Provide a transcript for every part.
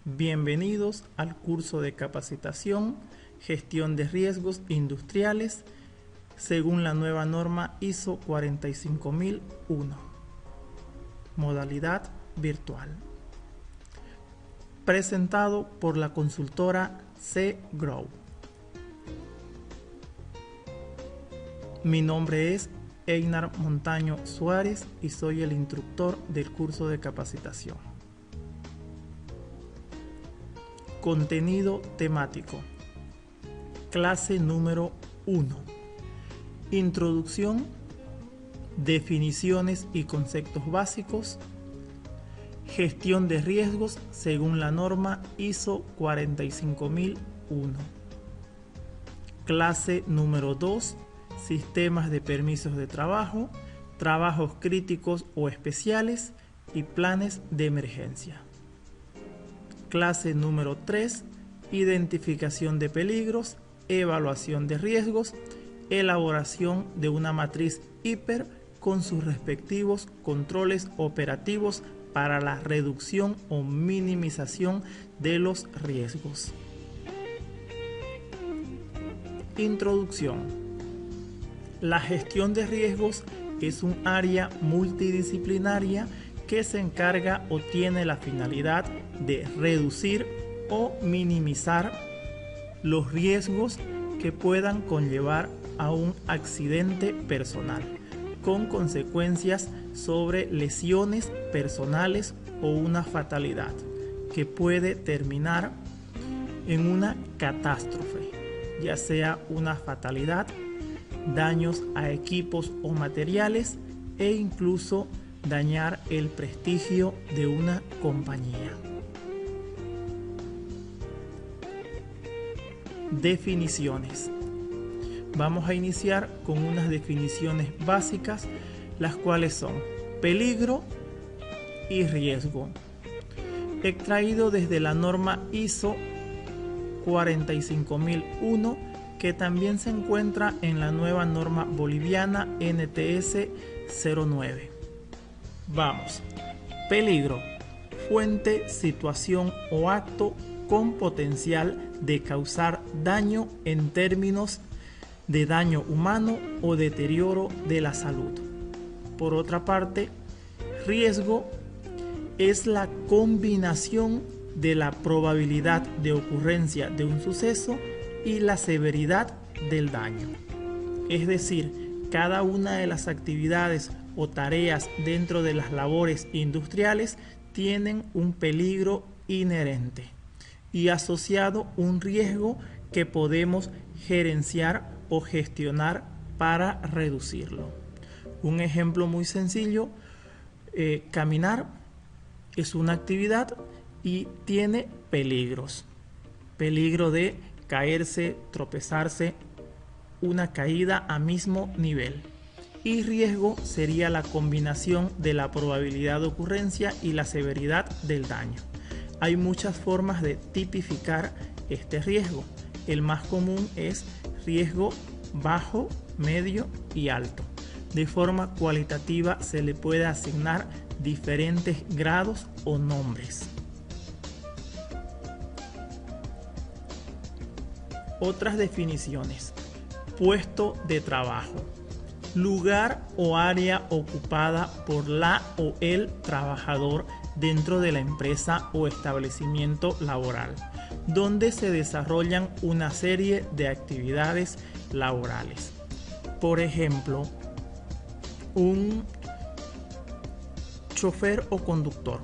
Bienvenidos al curso de capacitación Gestión de Riesgos Industriales según la nueva norma ISO 45001, modalidad virtual. Presentado por la consultora C-Grow. Mi nombre es Einar Montaño Suárez y soy el instructor del curso de capacitación. Contenido temático. Clase número 1. Introducción, definiciones y conceptos básicos. Gestión de riesgos según la norma ISO 45001. Clase número 2. Sistemas de permisos de trabajo, trabajos críticos o especiales y planes de emergencia. Clase número 3. Identificación de peligros, evaluación de riesgos, elaboración de una matriz HIPER con sus respectivos controles operativos para la reducción o minimización de los riesgos. Introducción. La gestión de riesgos es un área multidisciplinaria que se encarga o tiene la finalidad de reducir o minimizar los riesgos que puedan conllevar a un accidente personal, con consecuencias sobre lesiones personales o una fatalidad, que puede terminar en una catástrofe, ya sea una fatalidad, daños a equipos o materiales e incluso dañar el prestigio de una compañía. Definiciones. Vamos a iniciar con unas definiciones básicas, las cuales son peligro y riesgo, extraído desde la norma ISO 45001, que también se encuentra en la nueva norma boliviana NTS 09. Vamos. Peligro: fuente, situación o acto con potencial de causar daño en términos de daño humano o deterioro de la salud. Por otra parte, riesgo es la combinación de la probabilidad de ocurrencia de un suceso y la severidad del daño. Es decir, cada una de las actividades o tareas dentro de las labores industriales tienen un peligro inherente y asociado un riesgo que podemos gerenciar o gestionar para reducirlo. Un ejemplo muy sencillo: caminar es una actividad y tiene peligros. Peligro de caerse, tropezarse, una caída a mismo nivel. Y riesgo sería la combinación de la probabilidad de ocurrencia y la severidad del daño. Hay muchas formas de tipificar este riesgo. El más común es riesgo bajo, medio y alto. De forma cualitativa se le puede asignar diferentes grados o nombres. Otras definiciones. Puesto de trabajo: lugar o área ocupada por la o el trabajador dentro de la empresa o establecimiento laboral, donde se desarrollan una serie de actividades laborales. Por ejemplo, un chofer o conductor.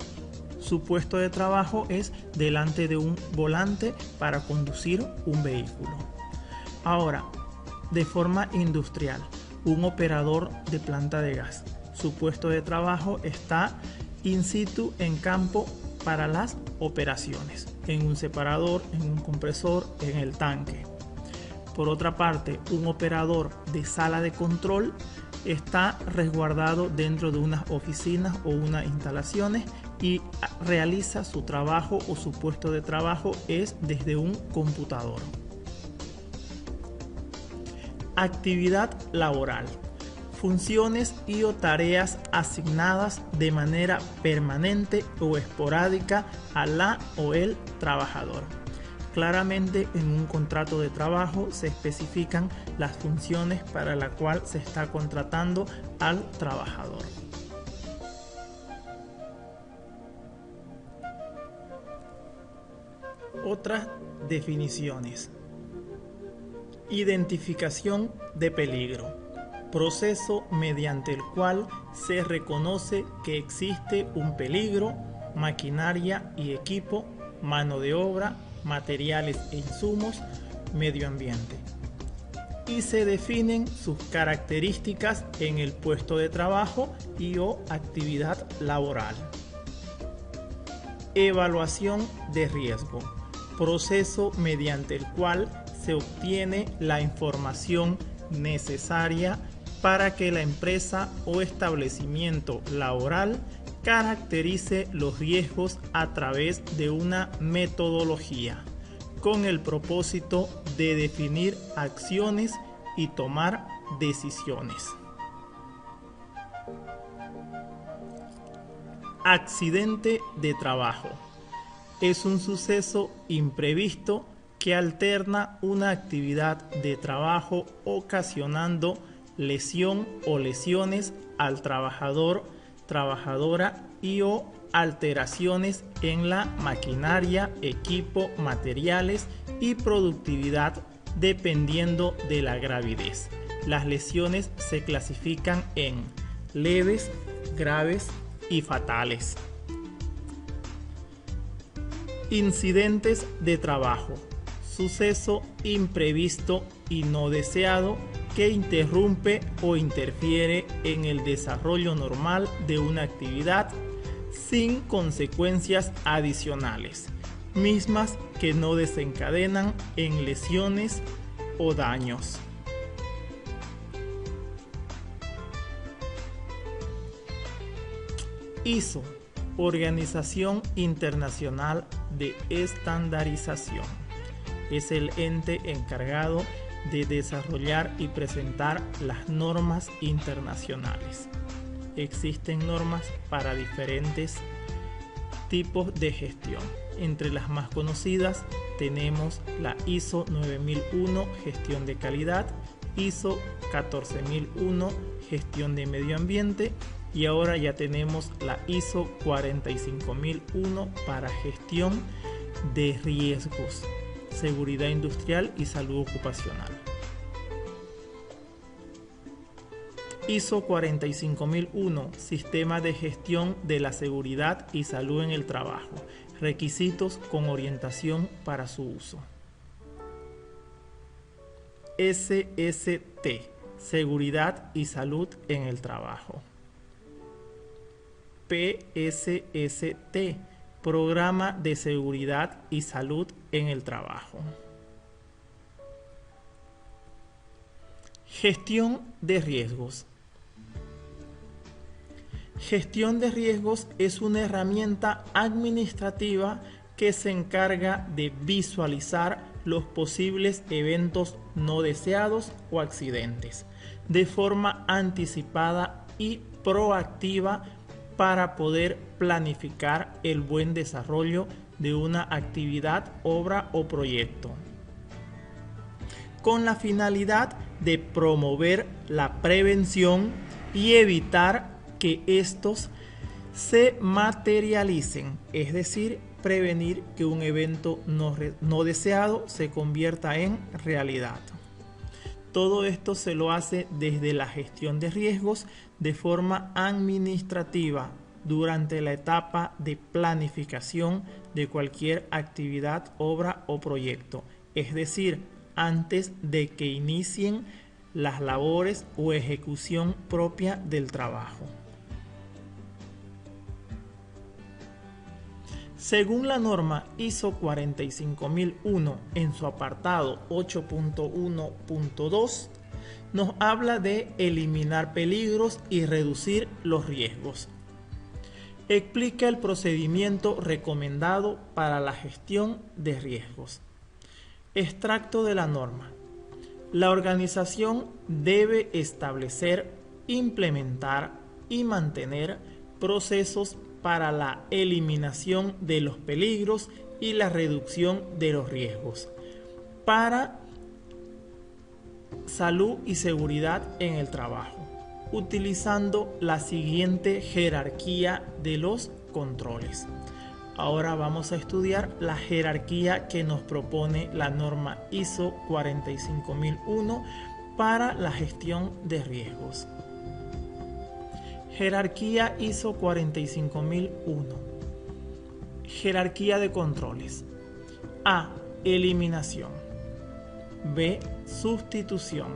Su puesto de trabajo es delante de un volante para conducir un vehículo. Ahora, de forma industrial, un operador de planta de gas. Su puesto de trabajo está in situ en campo para las operaciones, en un separador, en un compresor, en el tanque. Por otra parte, un operador de sala de control está resguardado dentro de unas oficinas o unas instalaciones y realiza su trabajo o su puesto de trabajo es desde un computador. Actividad laboral: funciones y o tareas asignadas de manera permanente o esporádica a la o el trabajador. Claramente en un contrato de trabajo se especifican las funciones para las cuales se está contratando al trabajador. Otras definiciones. Identificación de peligro. Proceso mediante el cual se reconoce que existe un peligro, maquinaria y equipo, mano de obra, materiales e insumos, medio ambiente. Y se definen sus características en el puesto de trabajo y o actividad laboral. Evaluación de riesgo. Proceso mediante el cual se obtiene la información necesaria para que la empresa o establecimiento laboral caracterice los riesgos a través de una metodología, con el propósito de definir acciones y tomar decisiones. Accidente de trabajo. Es un suceso imprevisto que alterna una actividad de trabajo ocasionando lesión o lesiones al trabajador, trabajadora y o alteraciones en la maquinaria, equipo, materiales y productividad dependiendo de la gravedad. Las lesiones se clasifican en leves, graves y fatales. Incidentes de trabajo. Suceso imprevisto y no deseado que interrumpe o interfiere en el desarrollo normal de una actividad sin consecuencias adicionales, mismas que no desencadenan en lesiones o daños. ISO, Organización Internacional de Estandarización. Es el ente encargado de desarrollar y presentar las normas internacionales. Existen normas para diferentes tipos de gestión. Entre las más conocidas tenemos la ISO 9001, gestión de calidad, ISO 14001, gestión de medio ambiente, y ahora ya tenemos la ISO 45001 para gestión de riesgos, seguridad industrial y salud ocupacional. ISO 45001, Sistema de Gestión de la Seguridad y Salud en el Trabajo. Requisitos con orientación para su uso. SST, Seguridad y Salud en el Trabajo. PSST, Programa de Seguridad y Salud en el Trabajo. Gestión de riesgos. Gestión de riesgos es una herramienta administrativa que se encarga de visualizar los posibles eventos no deseados o accidentes de forma anticipada y proactiva para poder planificar el buen desarrollo de una actividad, obra o proyecto, con la finalidad de promover la prevención y evitar que estos se materialicen, es decir, prevenir que un evento no deseado se convierta en realidad. Todo esto se lo hace desde la gestión de riesgos de forma administrativa durante la etapa de planificación de cualquier actividad, obra o proyecto, es decir, antes de que inicien las labores o ejecución propia del trabajo. Según la norma ISO 45001 en su apartado 8.1.2, nos habla de eliminar peligros y reducir los riesgos. Explica el procedimiento recomendado para la gestión de riesgos. Extracto de la norma. La organización debe establecer implementar y mantener procesos para la eliminación de los peligros y la reducción de los riesgos para salud y seguridad en el trabajo, utilizando la siguiente jerarquía de los controles. Ahora vamos a estudiar la jerarquía que nos propone la norma ISO 45001 para la gestión de riesgos. Jerarquía ISO 45001. Jerarquía de controles. A. Eliminación. B. Sustitución.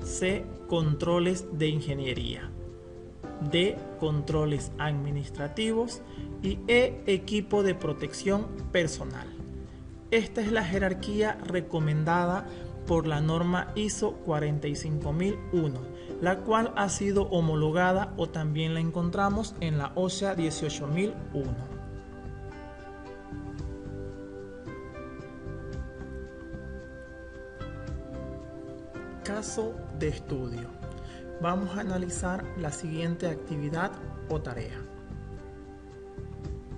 C. Controles de ingeniería. D. Controles administrativos. Y E. Equipo de protección personal. Esta es la jerarquía recomendada por la norma ISO 45001, la cual ha sido homologada o también la encontramos en la OSHA 18001. Caso de estudio. Vamos a analizar la siguiente actividad o tarea.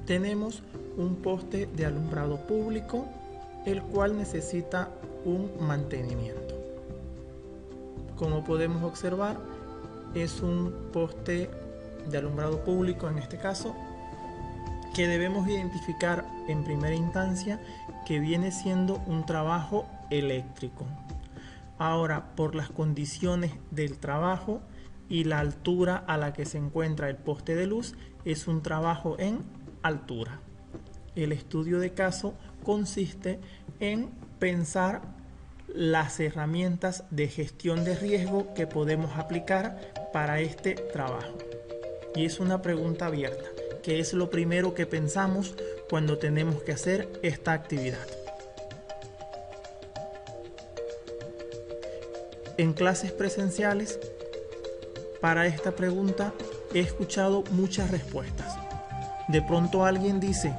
Tenemos un poste de alumbrado público, el cual necesita un mantenimiento. Como podemos observar, es un poste de alumbrado público, en este caso, que debemos identificar en primera instancia que viene siendo un trabajo eléctrico. Ahora, por las condiciones del trabajo y la altura a la que se encuentra el poste de luz, es un trabajo en altura. El estudio de caso consiste en pensar las herramientas de gestión de riesgo que podemos aplicar para este trabajo. Y es una pregunta abierta, que es lo primero que pensamos cuando tenemos que hacer esta actividad. En clases presenciales, para esta pregunta he escuchado muchas respuestas. De pronto alguien dice,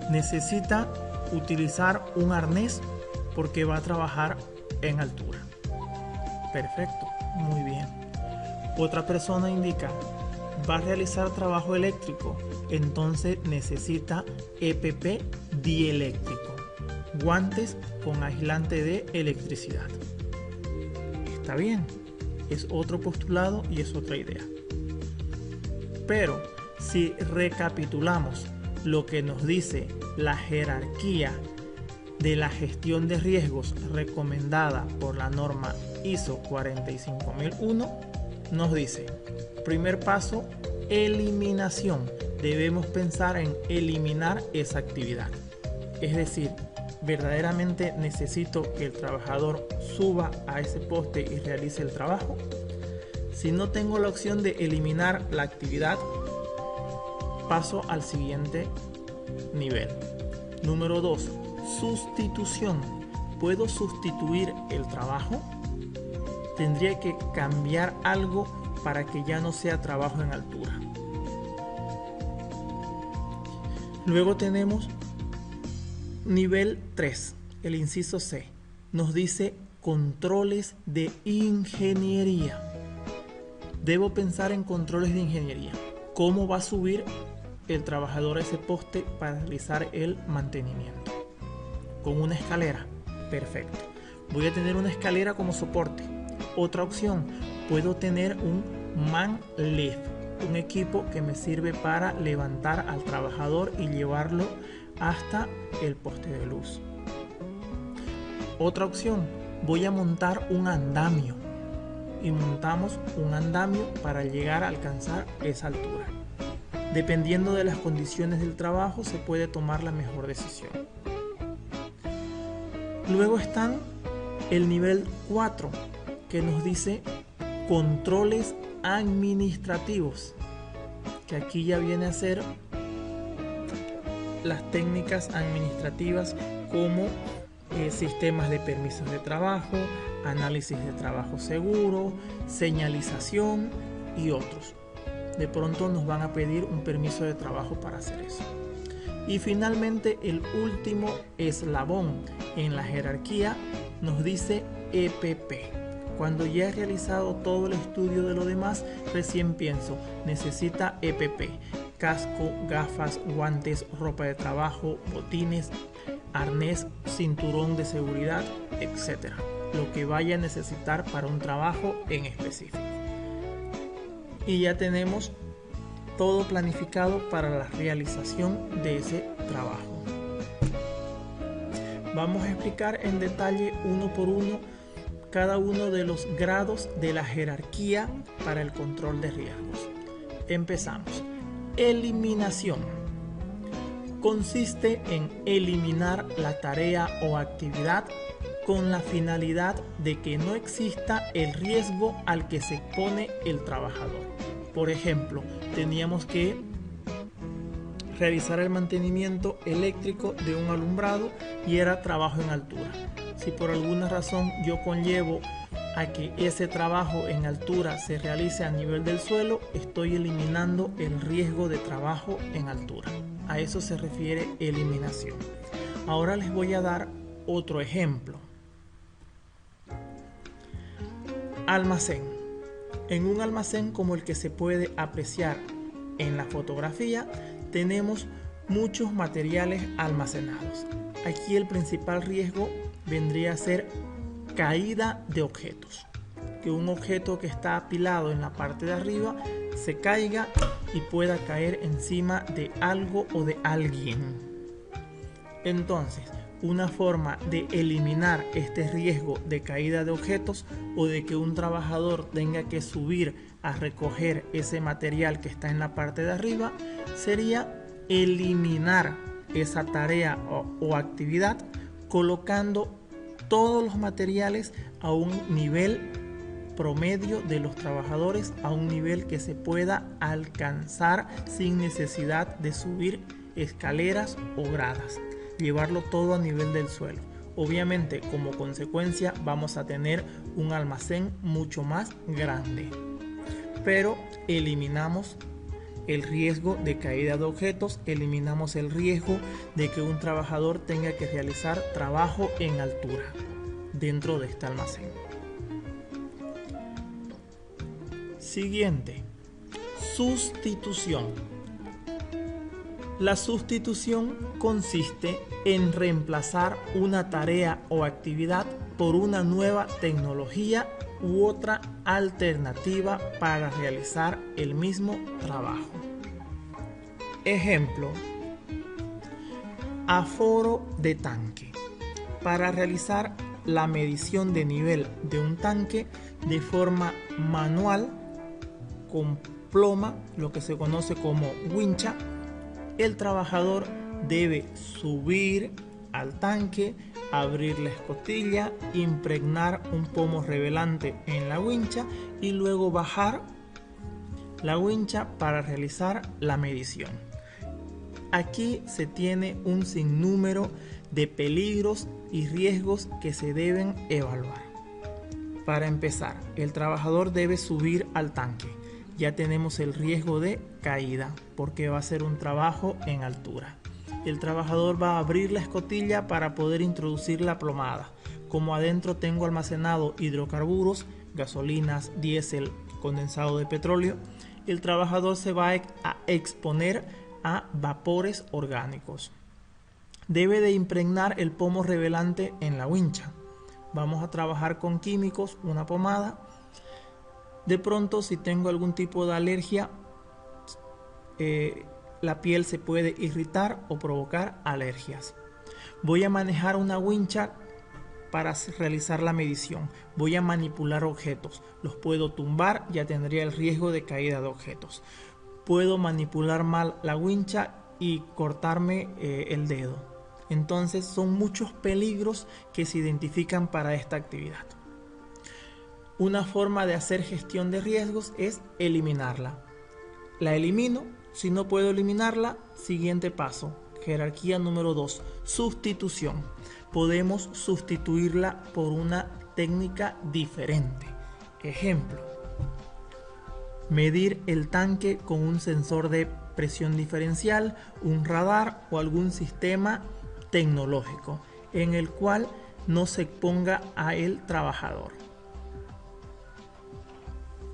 necesita utilizar un arnés porque va a trabajar en altura. Perfecto, muy bien. Otra persona indica, va a realizar trabajo eléctrico, entonces necesita EPP dieléctrico, guantes con aislante de electricidad. Está bien, es otro postulado y es otra idea. Pero si recapitulamos lo que nos dice la jerarquía de la gestión de riesgos recomendada por la norma ISO 45001, nos dice, primer paso, eliminación. Debemos pensar en eliminar esa actividad. Es decir, ¿verdaderamente necesito que el trabajador suba a ese poste y realice el trabajo? Si no tengo la opción de eliminar la actividad, paso al siguiente nivel. Número 2. Sustitución. ¿Puedo sustituir el trabajo? Tendría que cambiar algo para que ya no sea trabajo en altura. Luego tenemos nivel 3, el inciso C. Nos dice controles de ingeniería. Debo pensar en controles de ingeniería. ¿Cómo va a subir el trabajador a ese poste para realizar el mantenimiento? Con una escalera. Perfecto. Voy a tener una escalera como soporte. Otra opción, puedo tener un man lift, un equipo que me sirve para levantar al trabajador y llevarlo hasta el poste de luz. Otra opción, voy a montar un andamio y montamos un andamio para llegar a alcanzar esa altura. Dependiendo de las condiciones del trabajo se puede tomar la mejor decisión. Luego están el nivel 4, que nos dice controles administrativos, que aquí ya viene a ser las técnicas administrativas como sistemas de permisos de trabajo, análisis de trabajo seguro, señalización y otros. De pronto nos van a pedir un permiso de trabajo para hacer eso. Y finalmente el último eslabón en la jerarquía nos dice EPP, Cuando ya he realizado todo el estudio de lo demás, recién pienso, necesita EPP, casco, gafas, guantes, ropa de trabajo, botines, arnés, cinturón de seguridad, etc. Lo que vaya a necesitar para un trabajo en específico. Y ya tenemos todo planificado para la realización de ese trabajo. Vamos a explicar en detalle uno por uno cada uno de los grados de la jerarquía para el control de riesgos. Empezamos. Eliminación. Consiste en eliminar la tarea o actividad con la finalidad de que no exista el riesgo al que se expone el trabajador. Por ejemplo, teníamos que realizar el mantenimiento eléctrico de un alumbrado y era trabajo en altura. Si por alguna razón yo conllevo a que ese trabajo en altura se realice a nivel del suelo, estoy eliminando el riesgo de trabajo en altura. A eso se refiere eliminación. Ahora les voy a dar otro ejemplo. Almacén. En un almacén como el que se puede apreciar en la fotografía, tenemos muchos materiales almacenados. Aquí el principal riesgo vendría a ser caída de objetos. Que un objeto que está apilado en la parte de arriba se caiga y pueda caer encima de algo o de alguien. Entonces, una forma de eliminar este riesgo de caída de objetos o de que un trabajador tenga que subir a recoger ese material que está en la parte de arriba sería eliminar esa tarea o actividad colocando todos los materiales a un nivel promedio de los trabajadores, a un nivel que se pueda alcanzar sin necesidad de subir escaleras o gradas. Llevarlo todo a nivel del suelo. Obviamente, como consecuencia, vamos a tener un almacén mucho más grande. Pero eliminamos el riesgo de caída de objetos, eliminamos el riesgo de que un trabajador tenga que realizar trabajo en altura dentro de este almacén. Siguiente, sustitución. La sustitución consiste en reemplazar una tarea o actividad por una nueva tecnología u otra alternativa para realizar el mismo trabajo. Ejemplo, aforo de tanque. Para realizar la medición de nivel de un tanque de forma manual con ploma, lo que se conoce como wincha, el trabajador debe subir al tanque, abrir la escotilla, impregnar un pomo revelante en la wincha y luego bajar la wincha para realizar la medición. Aquí se tiene un sinnúmero de peligros y riesgos que se deben evaluar. Para empezar, el trabajador debe subir al tanque. Ya tenemos el riesgo de caída porque va a ser un trabajo en altura. El trabajador va a abrir la escotilla para poder introducir la plomada. Como adentro tengo almacenado hidrocarburos, gasolinas, diésel, condensado de petróleo, el trabajador se va a exponer a vapores orgánicos. Debe de impregnar el pomo revelante en la wincha. Vamos a trabajar con químicos, una pomada. De pronto, si tengo algún tipo de alergia, la piel se puede irritar o provocar alergias. Voy a manejar una wincha para realizar la medición. Voy a manipular objetos. Los puedo tumbar, ya tendría el riesgo de caída de objetos. Puedo manipular mal la wincha y cortarme el dedo. Entonces son muchos peligros que se identifican para esta actividad. Una forma de hacer gestión de riesgos es eliminarla. La elimino. Si no puedo eliminarla, siguiente paso, jerarquía número 2, sustitución. Podemos sustituirla por una técnica diferente. Ejemplo, medir el tanque con un sensor de presión diferencial, un radar o algún sistema tecnológico en el cual no se exponga a el trabajador.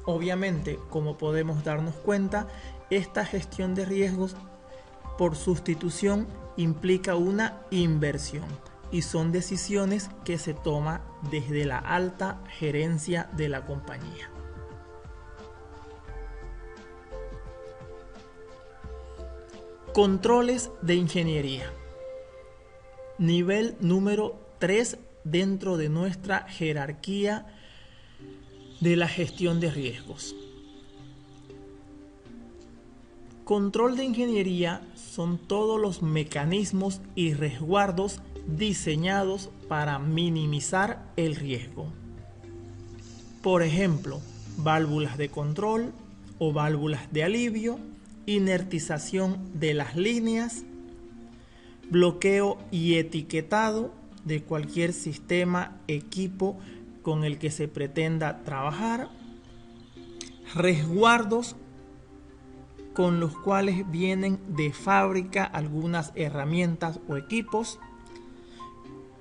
Obviamente, como podemos darnos cuenta, esta gestión de riesgos por sustitución implica una inversión y son decisiones que se toman desde la alta gerencia de la compañía. Controles de ingeniería. Nivel número 3 dentro de nuestra jerarquía de la gestión de riesgos. Control de ingeniería son todos los mecanismos y resguardos diseñados para minimizar el riesgo. Por ejemplo, válvulas de control o válvulas de alivio, inertización de las líneas, bloqueo y etiquetado de cualquier sistema, equipo con el que se pretenda trabajar, resguardos con los cuales vienen de fábrica algunas herramientas o equipos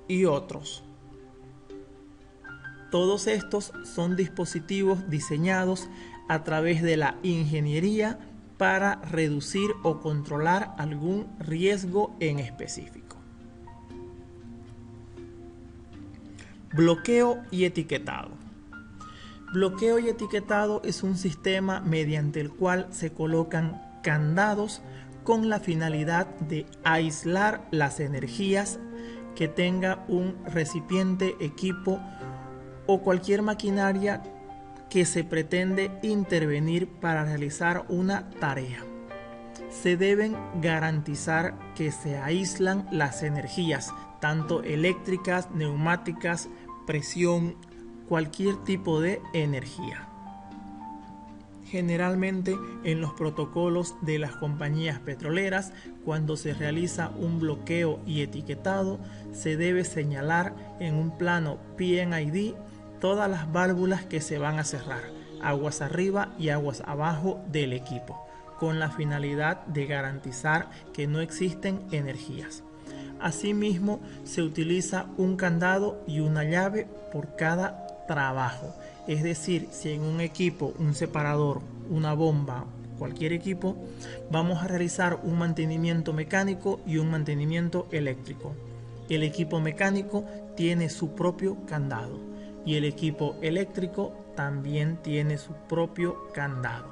y otros. Todos estos son dispositivos diseñados a través de la ingeniería para reducir o controlar algún riesgo en específico. Bloqueo y etiquetado. Bloqueo y etiquetado es un sistema mediante el cual se colocan candados con la finalidad de aislar las energías que tenga un recipiente, equipo o cualquier maquinaria que se pretende intervenir para realizar una tarea. Se deben garantizar que se aíslan las energías, tanto eléctricas, neumáticas, presión, cualquier tipo de energía. Generalmente en los protocolos de las compañías petroleras, cuando se realiza un bloqueo y etiquetado, se debe señalar en un plano PNID todas las válvulas que se van a cerrar, aguas arriba y aguas abajo del equipo, con la finalidad de garantizar que no existen energías. Asimismo, se utiliza un candado y una llave por cada trabajo. Es decir, si en un equipo, un separador, una bomba, cualquier equipo, vamos a realizar un mantenimiento mecánico y un mantenimiento eléctrico. El equipo mecánico tiene su propio candado y el equipo eléctrico también tiene su propio candado,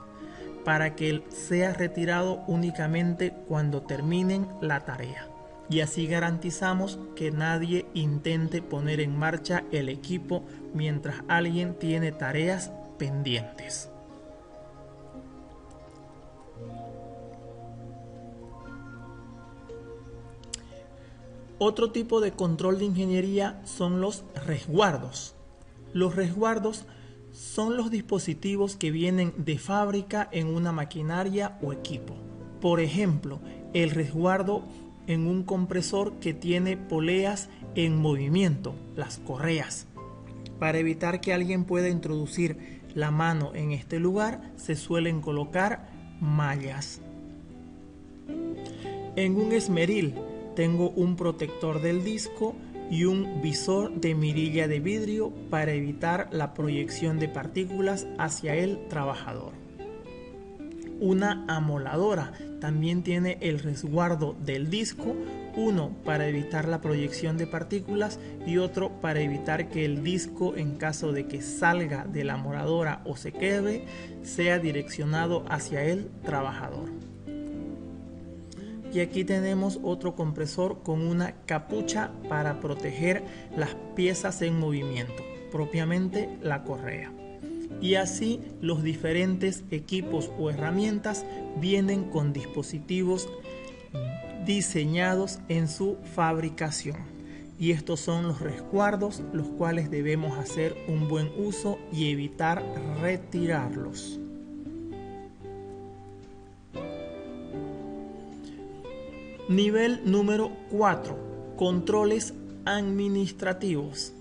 para que él sea retirado únicamente cuando terminen la tarea. Y así garantizamos que nadie intente poner en marcha el equipo mientras alguien tiene tareas pendientes. Otro tipo de control de ingeniería son los resguardos. Los resguardos son los dispositivos que vienen de fábrica en una maquinaria o equipo. Por ejemplo, el resguardo en un compresor que tiene poleas en movimiento, las correas. Para evitar que alguien pueda introducir la mano en este lugar, se suelen colocar mallas. En un esmeril tengo un protector del disco y un visor de mirilla de vidrio para evitar la proyección de partículas hacia el trabajador. Una amoladora también tiene el resguardo del disco, uno para evitar la proyección de partículas y otro para evitar que el disco, en caso de que salga de la amoladora o se quebre, sea direccionado hacia el trabajador. Y aquí tenemos otro compresor con una capucha para proteger las piezas en movimiento, propiamente la correa. Y así los diferentes equipos o herramientas vienen con dispositivos diseñados en su fabricación. Y estos son los resguardos, los cuales debemos hacer un buen uso y evitar retirarlos. Nivel número 4. Controles administrativos.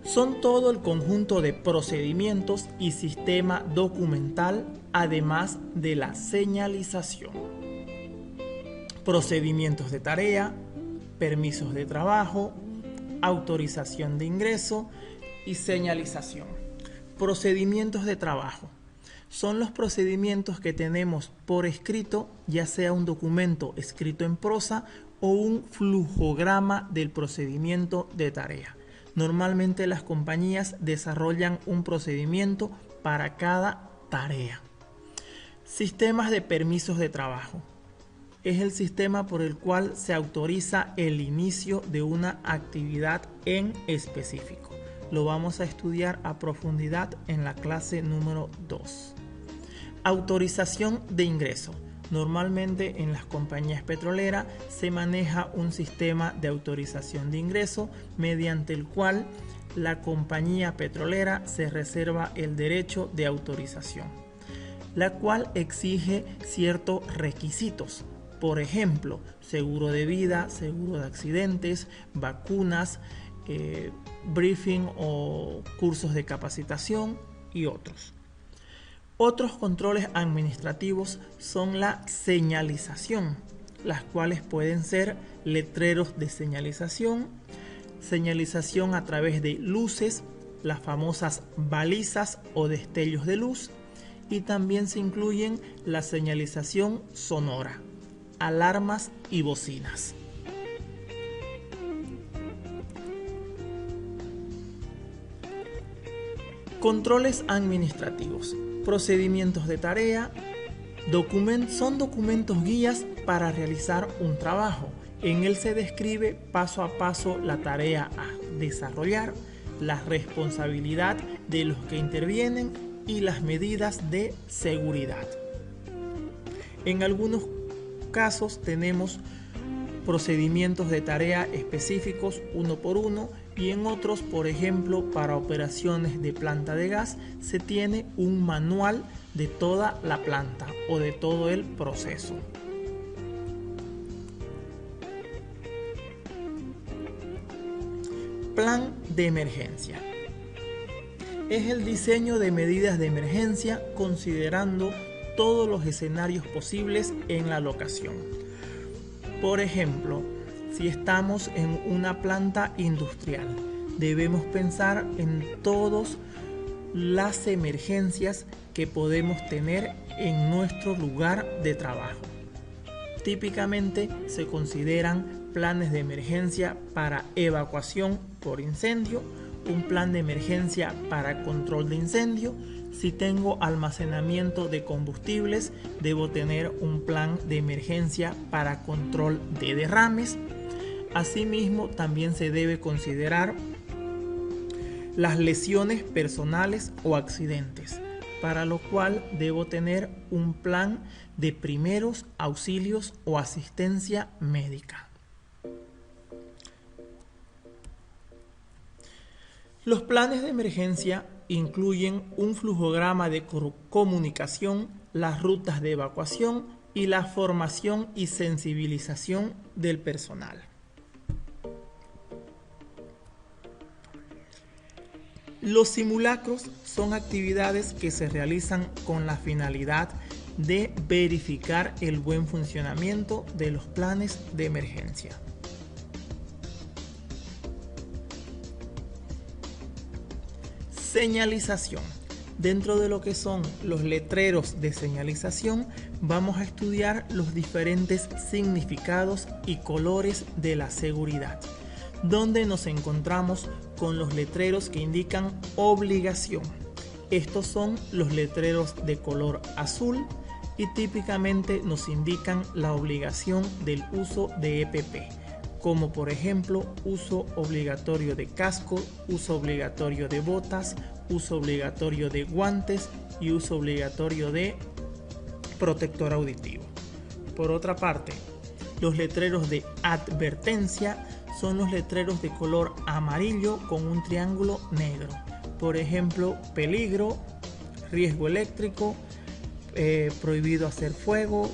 Son todo el conjunto de procedimientos y sistema documental, además de la señalización. Procedimientos de tarea, permisos de trabajo, autorización de ingreso y señalización. Procedimientos de trabajo. Son los procedimientos que tenemos por escrito, ya sea un documento escrito en prosa o un flujograma del procedimiento de tarea. Normalmente las compañías desarrollan un procedimiento para cada tarea. Sistemas de permisos de trabajo. Es el sistema por el cual se autoriza el inicio de una actividad en específico. Lo vamos a estudiar a profundidad en la clase número 2. Autorización de ingreso. Normalmente en las compañías petroleras se maneja un sistema de autorización de ingreso mediante el cual la compañía petrolera se reserva el derecho de autorización, la cual exige ciertos requisitos. Por ejemplo, seguro de vida, seguro de accidentes, vacunas, briefing o cursos de capacitación y otros. Otros controles administrativos son la señalización, las cuales pueden ser letreros de señalización, señalización a través de luces, las famosas balizas o destellos de luz, y también se incluyen la señalización sonora, alarmas y bocinas. Controles administrativos. Procedimientos de tarea. Son documentos guías para realizar un trabajo. En él se describe paso a paso la tarea a desarrollar, la responsabilidad de los que intervienen y las medidas de seguridad. En algunos casos tenemos procedimientos de tarea específicos uno por uno, y en otros, por ejemplo, para operaciones de planta de gas, se tiene un manual de toda la planta o de todo el proceso. Plan de emergencia. Es el diseño de medidas de emergencia considerando todos los escenarios posibles en la locación. Por ejemplo, si estamos en una planta industrial, debemos pensar en todas las emergencias que podemos tener en nuestro lugar de trabajo. Típicamente se consideran planes de emergencia para evacuación por incendio, un plan de emergencia para control de incendio. Si tengo almacenamiento de combustibles, debo tener un plan de emergencia para control de derrames. Asimismo, también se debe considerar las lesiones personales o accidentes, para lo cual debo tener un plan de primeros auxilios o asistencia médica. Los planes de emergencia incluyen un flujograma de comunicación, las rutas de evacuación y la formación y sensibilización del personal. Los simulacros son actividades que se realizan con la finalidad de verificar el buen funcionamiento de los planes de emergencia. Señalización. Dentro de lo que son los letreros de señalización, vamos a estudiar los diferentes significados y colores de la seguridad, donde nos encontramos con los letreros que indican obligación. Estos son los letreros de color azul y típicamente nos indican la obligación del uso de EPP, como por ejemplo uso obligatorio de casco, uso obligatorio de botas, uso obligatorio de guantes y uso obligatorio de protector auditivo. Por otra parte, los letreros de advertencia son los letreros de color amarillo con un triángulo negro. Por ejemplo, peligro, riesgo eléctrico, prohibido hacer fuego,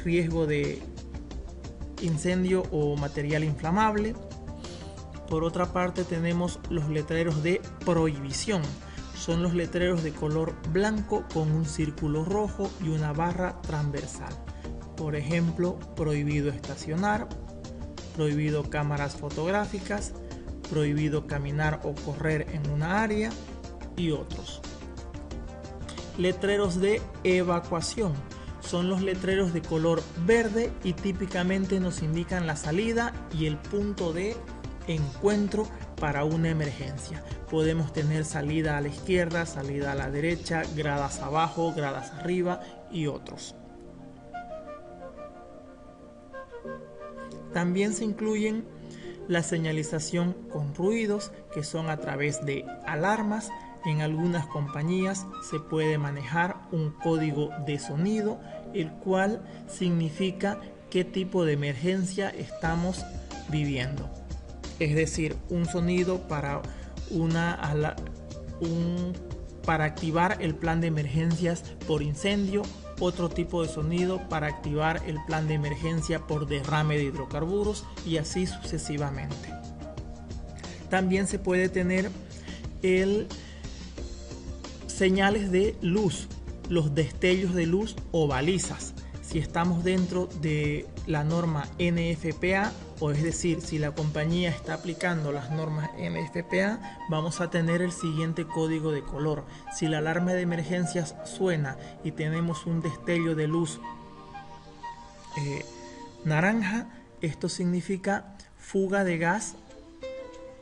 riesgo de incendio o material inflamable. Por otra parte, tenemos los letreros de prohibición. Son los letreros de color blanco con un círculo rojo y una barra transversal. Por ejemplo, prohibido estacionar, prohibido cámaras fotográficas, prohibido caminar o correr en una área y otros. letreros de evacuación. Son los letreros de color verde y típicamente nos indican la salida y el punto de encuentro para una emergencia. Podemos tener salida a la izquierda, salida a la derecha, gradas abajo, gradas arriba y otros. También se incluyen la señalización con ruidos, que son a través de alarmas. En algunas compañías se puede manejar un código de sonido, el cual significa qué tipo de emergencia estamos viviendo. Es decir, un sonido para activar el plan de emergencias por incendio, otro tipo de sonido para activar el plan de emergencia por derrame de hidrocarburos y así sucesivamente. También se puede tener señales de luz, los destellos de luz o balizas. Si estamos dentro de la norma NFPA, o es decir, si la compañía está aplicando las normas NFPA, vamos a tener el siguiente código de color. Si la alarma de emergencias suena y tenemos un destello de luz naranja, esto significa fuga de gas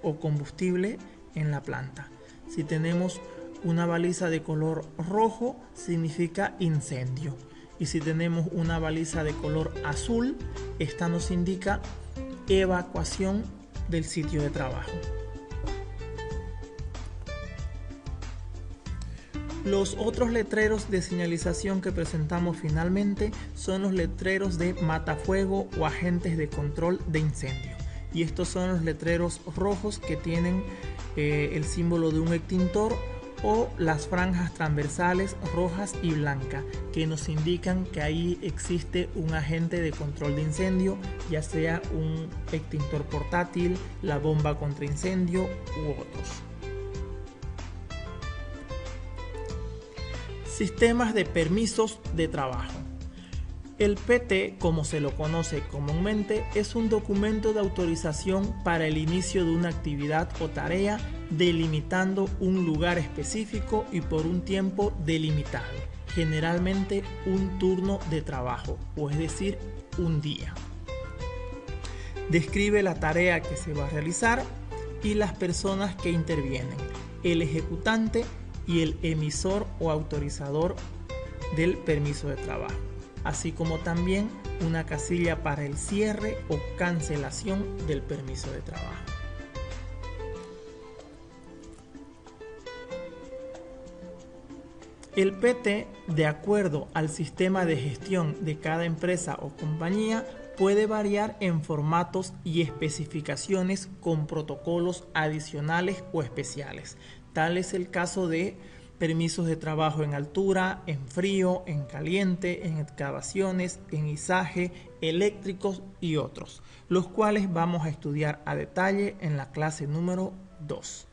o combustible en la planta. Si tenemos una baliza de color rojo, significa incendio. Y si tenemos una baliza de color azul, esta nos indica evacuación del sitio de trabajo. Los otros letreros de señalización que presentamos finalmente son los letreros de matafuego o agentes de control de incendio. Y estos son los letreros rojos que tienen el símbolo de un extintor o las franjas transversales rojas y blancas que nos indican que ahí existe un agente de control de incendio, ya sea un extintor portátil, la bomba contra incendio u otros. Sistemas de permisos de trabajo. El PT, como se lo conoce comúnmente, es un documento de autorización para el inicio de una actividad o tarea delimitando un lugar específico y por un tiempo delimitado, generalmente un turno de trabajo, o es decir, un día. Describe la tarea que se va a realizar y las personas que intervienen, el ejecutante y el emisor o autorizador del permiso de trabajo, así como también una casilla para el cierre o cancelación del permiso de trabajo. El PT, de acuerdo al sistema de gestión de cada empresa o compañía, puede variar en formatos y especificaciones con protocolos adicionales o especiales. Tal es el caso de permisos de trabajo en altura, en frío, en caliente, en excavaciones, en izaje, eléctricos y otros, los cuales vamos a estudiar a detalle en la clase número 2.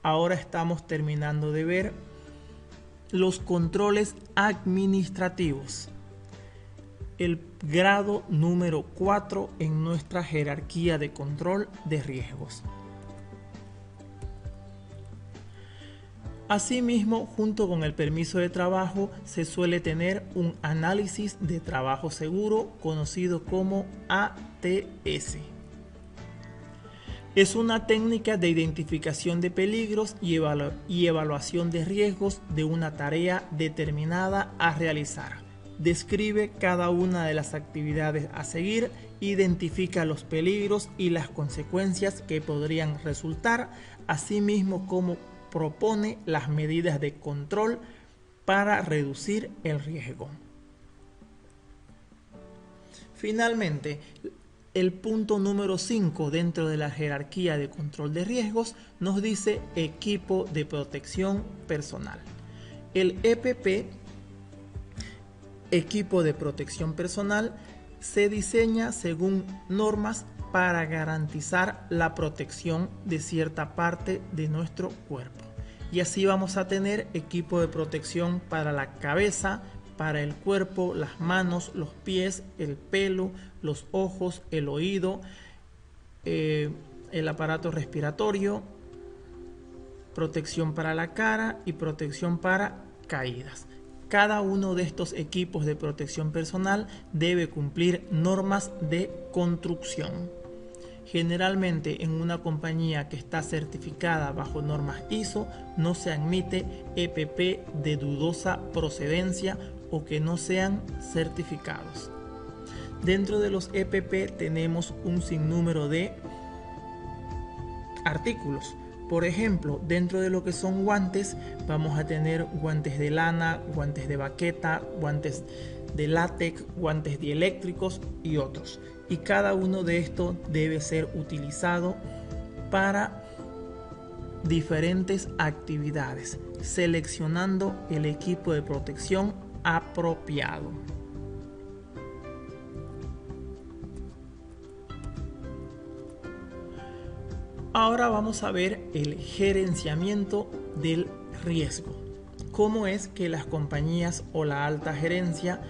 Ahora estamos terminando de ver los controles administrativos, el grado número 4 en nuestra jerarquía de control de riesgos. Asimismo, junto con el permiso de trabajo, se suele tener un análisis de trabajo seguro, conocido como ATS. Es una técnica de identificación de peligros y evaluación de riesgos de una tarea determinada a realizar. Describe cada una de las actividades a seguir, identifica los peligros y las consecuencias que podrían resultar, asimismo como propone las medidas de control para reducir el riesgo. Finalmente, el punto número 5 dentro de la jerarquía de control de riesgos nos dice equipo de protección personal. El EPP, equipo de protección personal, se diseña según normas para garantizar la protección de cierta parte de nuestro cuerpo. Y así vamos a tener equipo de protección para la cabeza, para el cuerpo, las manos, los pies, el pelo, los ojos, el oído, el aparato respiratorio, protección para la cara y protección para caídas. Cada uno de estos equipos de protección personal debe cumplir normas de construcción. Generalmente en una compañía que está certificada bajo normas ISO no se admite EPP de dudosa procedencia o que no sean certificados. Dentro de los EPP tenemos un sinnúmero de artículos. Por ejemplo, dentro de lo que son guantes, vamos a tener guantes de lana, guantes de baqueta, guantes de látex, guantes dieléctricos y otros. Y cada uno de estos debe ser utilizado para diferentes actividades, seleccionando el equipo de protección apropiado. Ahora vamos a ver el gerenciamiento del riesgo. Cómo es que las compañías o la alta gerencia,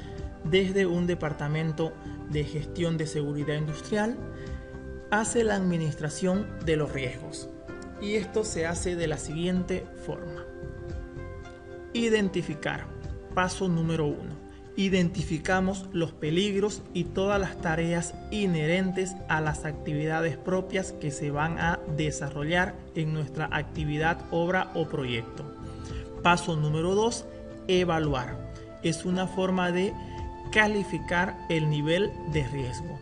desde un departamento de gestión de seguridad industrial, hace la administración de los riesgos. Y esto se hace de la siguiente forma. Identificar. Paso número 1. Identificamos los peligros y todas las tareas inherentes a las actividades propias que se van a desarrollar en nuestra actividad, obra o proyecto. Paso número 2. Evaluar. Es una forma de calificar el nivel de riesgo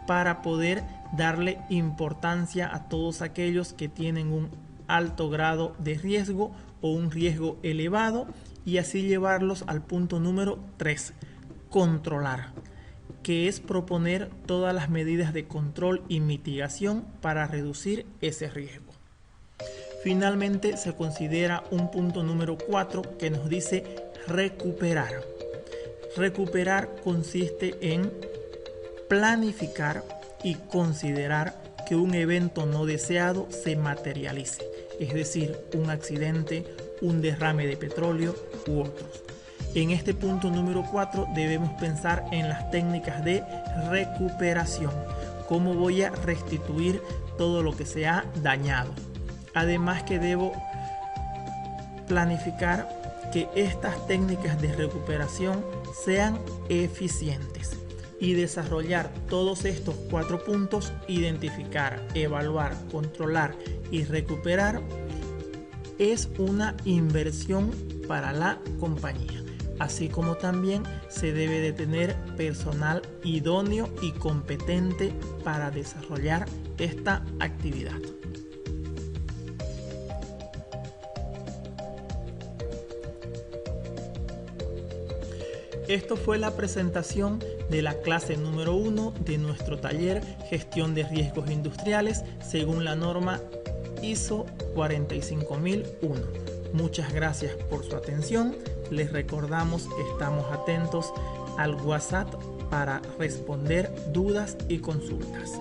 para poder darle importancia a todos aquellos que tienen un alto grado de riesgo o un riesgo elevado, y así llevarlos al punto número 3, controlar, que es proponer todas las medidas de control y mitigación para reducir ese riesgo. Finalmente se considera un punto número 4 que nos dice recuperar. Recuperar consiste en planificar y considerar que un evento no deseado se materialice, es decir, un accidente, un derrame de petróleo u otros. En este punto número 4 debemos pensar en las técnicas de recuperación, cómo voy a restituir todo lo que se ha dañado. Además que debo planificar que estas técnicas de recuperación sean eficientes y desarrollar todos estos 4 puntos: identificar, evaluar, controlar y recuperar. Es una inversión para la compañía, así como también se debe de tener personal idóneo y competente para desarrollar esta actividad. Esto fue la presentación de la clase número 1 de nuestro taller Gestión de Riesgos Industriales según la norma ISO 45001. Muchas gracias por su atención. Les recordamos que estamos atentos al WhatsApp para responder dudas y consultas.